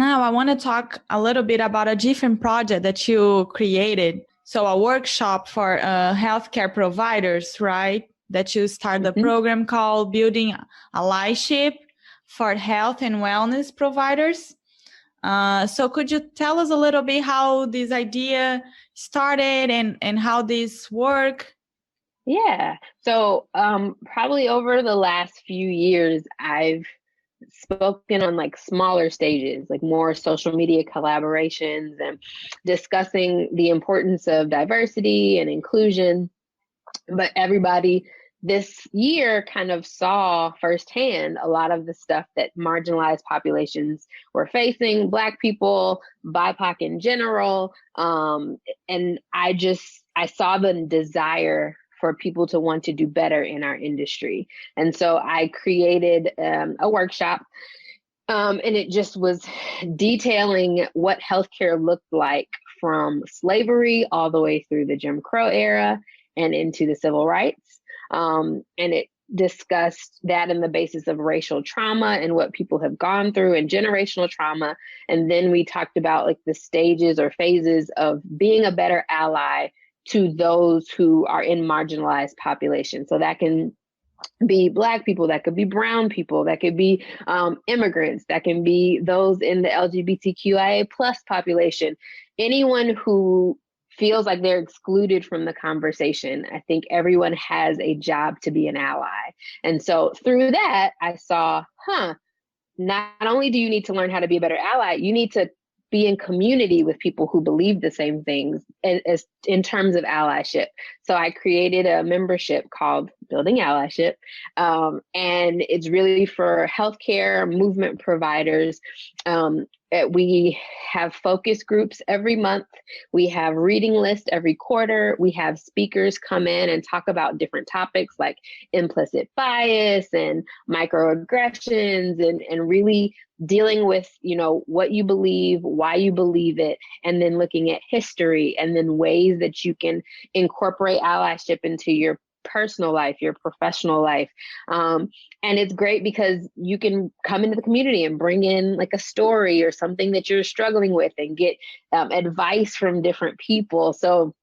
Now I want to talk a little bit about a different project that you created. So a workshop for healthcare providers, right? That you started a program called Building Allyship for Health and Wellness Providers. So could you tell us a little bit how this idea started and how this work? Yeah. So probably over the last few years, I've spoken on like smaller stages, like more social media collaborations and discussing the importance of diversity and inclusion. But everybody this year kind of saw firsthand a lot of the stuff that marginalized populations were facing, Black people, BIPOC in general. And I saw the desire for people to want to do better in our industry. And so I created a workshop, and it just was detailing what healthcare looked like from slavery all the way through the Jim Crow era and into the civil rights. And it discussed that in the basis of racial trauma and what people have gone through and generational trauma. And then we talked about like the stages or phases of being a better ally to those who are in marginalized populations. So that can be Black people, that could be brown people, that could be immigrants, that can be those in the LGBTQIA+ population, anyone who feels like they're excluded from the conversation. I think everyone has a job to be an ally. And so through that, I saw, not only do you need to learn how to be a better ally, you need to be in community with people who believe the same things as in terms of allyship. So I created a membership called Building Allyship. And it's really for healthcare movement providers. We have focus groups every month. We have reading lists every quarter. We have speakers come in and talk about different topics like implicit bias and microaggressions and really dealing with, what you believe, why you believe it, and then looking at history and then ways that you can incorporate allyship into your personal life, your professional life. And it's great because you can come into the community and bring in like a story or something that you're struggling with and get advice from different people. So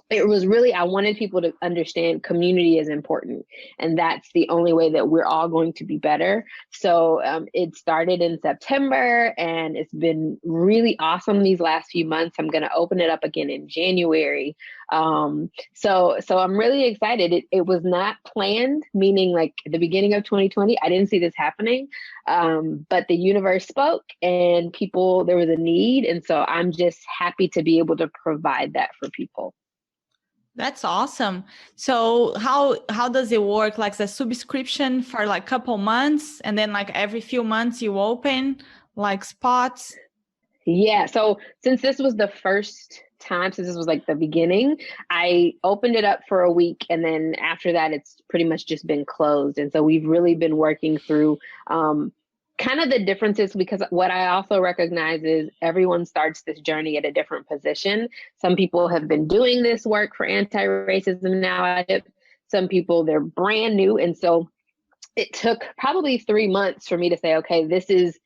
it was really, I wanted people to understand community is important. And that's the only way that we're all going to be better. So it started in September and it's been really awesome these last few months. I'm going to open it up again in January. So I'm really excited. It was not planned, meaning like at the beginning of 2020, I didn't see this happening. But the universe spoke and there was a need. And so I'm just happy to be able to provide that for people. That's awesome. So how does it work? Like the subscription for like a couple months and then like every few months you open like spots? Yeah. So since this was the first time, since this was like the beginning, I opened it up for a week. And then after that, it's pretty much just been closed. And so we've really been working through kind of the differences, because what I also recognize is everyone starts this journey at a different position. Some people have been doing this work for anti-racism now. Some people, they're brand new. And so it took probably 3 months for me to say, okay, this is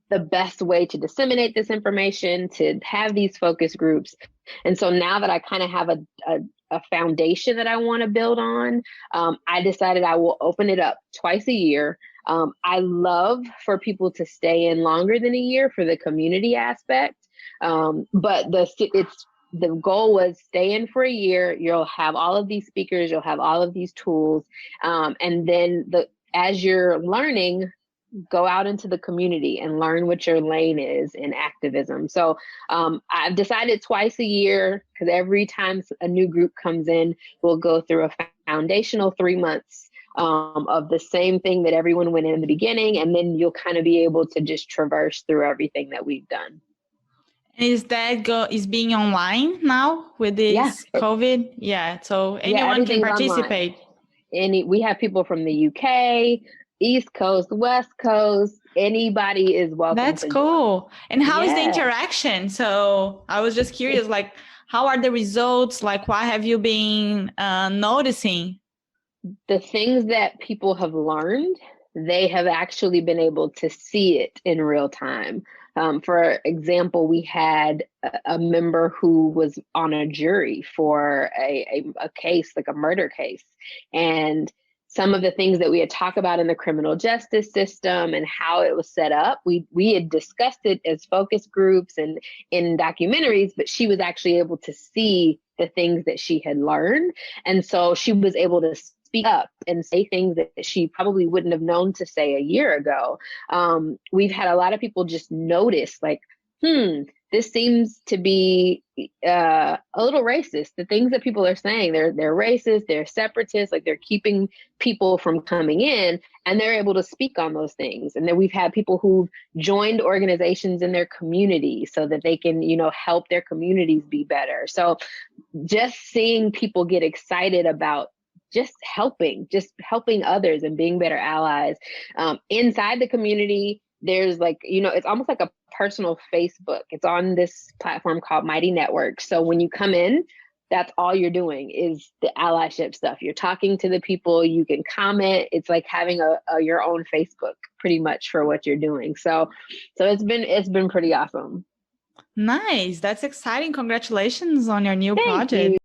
the best way to disseminate this information, to have these focus groups. And so now that I kind of have a foundation that I want to build on, I decided I will open it up twice a year. I love for people to stay in longer than a year for the community aspect. But the goal was stay in for a year. You'll have all of these speakers, you'll have all of these tools. And then as you're learning, go out into the community and learn what your lane is in activism. So I've decided twice a year, because every time a new group comes in, we'll go through a foundational 3 months of the same thing that everyone went in the beginning. And then you'll kind of be able to just traverse through everything that we've done. Is being online now with this COVID? Yeah. So anyone can participate. We have people from the UK, East Coast, West Coast, anybody is welcome. That's cool. And how is the interaction? So I was just curious, like, how are the results? Like, what have you been noticing? The things that people have learned, they have actually been able to see it in real time. For example, we had a member who was on a jury for a case, like a murder case. And some of the things that we had talked about in the criminal justice system and how it was set up, we had discussed it as focus groups and in documentaries, but she was actually able to see the things that she had learned. And so she was able to speak up and say things that she probably wouldn't have known to say a year ago. We've had a lot of people just notice, like, this seems to be a little racist. The things that people are saying, they're racist, they're separatist, like they're keeping people from coming in, and they're able to speak on those things. And then we've had people who've joined organizations in their community so that they can, help their communities be better. So just seeing people get excited about just helping others and being better allies inside the community. There's it's almost like a personal Facebook. It's on this platform called Mighty Network. So when you come in, that's all you're doing is the allyship stuff. You're talking to the people, you can comment. It's like having your own Facebook pretty much for what you're doing. So it's been pretty awesome. Nice. That's exciting. Congratulations on your new Thank project. you.